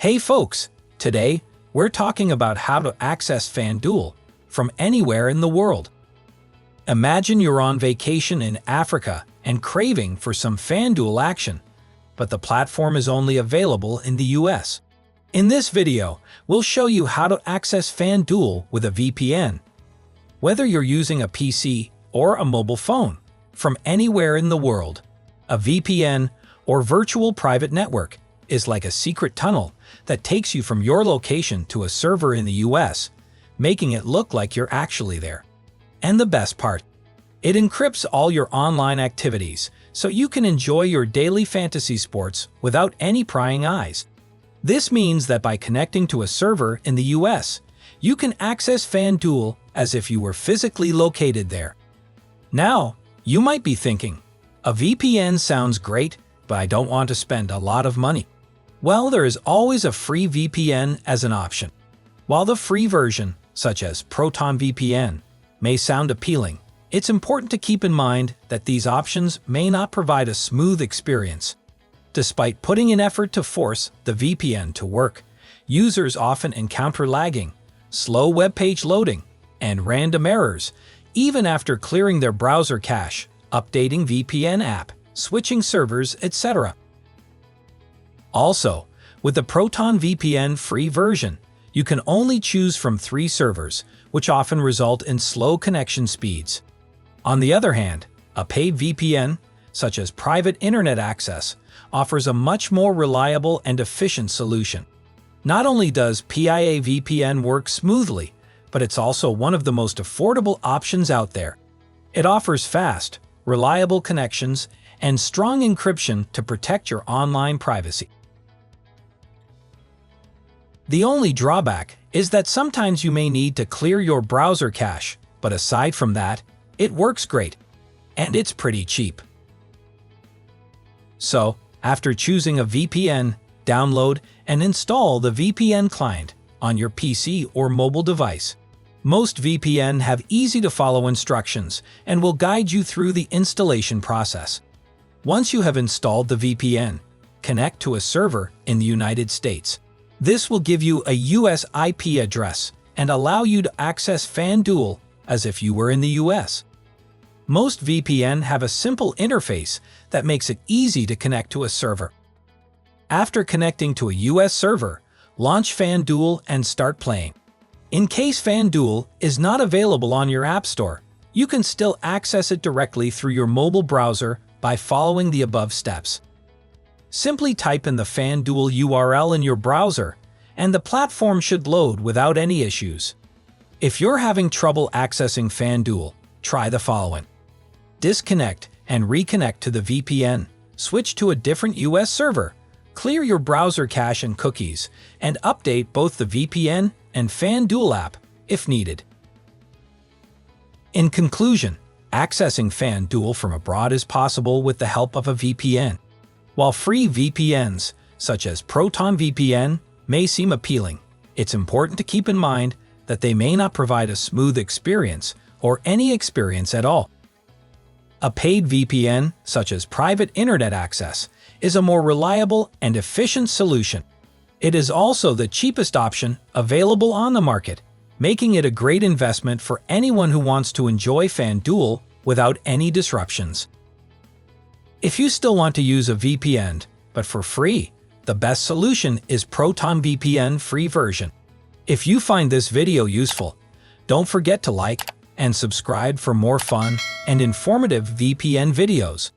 Hey folks, today we're talking about how to access FanDuel from anywhere in the world. Imagine you're on vacation in Africa and craving for some FanDuel action, but the platform is only available in the US. In this video, we'll show you how to access FanDuel with a VPN. Whether you're using a PC or a mobile phone, from anywhere in the world, a VPN or virtual private network is like a secret tunnel that takes you from your location to a server in the US, making it look like you're actually there. And the best part, it encrypts all your online activities so you can enjoy your daily fantasy sports without any prying eyes. This means that by connecting to a server in the US, you can access FanDuel as if you were physically located there. Now, you might be thinking, a VPN sounds great, but I don't want to spend a lot of money. Well, there is always a free VPN as an option. While the free version, such as ProtonVPN, may sound appealing, it's important to keep in mind that these options may not provide a smooth experience. Despite putting in effort to force the VPN to work, users often encounter lagging, slow web page loading, and random errors, even after clearing their browser cache, updating VPN app, switching servers, etc. Also, with the ProtonVPN free version, you can only choose from 3 servers, which often result in slow connection speeds. On the other hand, a paid VPN, such as private internet access, offers a much more reliable and efficient solution. Not only does PIA VPN work smoothly, but it's also one of the most affordable options out there. It offers fast, reliable connections and strong encryption to protect your online privacy. The only drawback is that sometimes you may need to clear your browser cache, but aside from that, it works great, and it's pretty cheap. So, after choosing a VPN, download and install the VPN client on your PC or mobile device. Most VPN have easy-to-follow instructions and will guide you through the installation process. Once you have installed the VPN, connect to a server in the United States. This will give you a US IP address and allow you to access FanDuel as if you were in the US. Most VPN have a simple interface that makes it easy to connect to a server. After connecting to a US server, launch FanDuel and start playing. In case FanDuel is not available on your App Store, you can still access it directly through your mobile browser by following the above steps. Simply type in the FanDuel URL in your browser, and the platform should load without any issues. If you're having trouble accessing FanDuel, try the following. Disconnect and reconnect to the VPN, switch to a different US server, clear your browser cache and cookies, and update both the VPN and FanDuel app if needed. In conclusion, accessing FanDuel from abroad is possible with the help of a VPN. While free VPNs, such as ProtonVPN, may seem appealing, it's important to keep in mind that they may not provide a smooth experience or any experience at all. A paid VPN, such as private internet access, is a more reliable and efficient solution. It is also the cheapest option available on the market, making it a great investment for anyone who wants to enjoy FanDuel without any disruptions. If you still want to use a VPN, but for free, the best solution is ProtonVPN free version. If you find this video useful, don't forget to like and subscribe for more fun and informative VPN videos.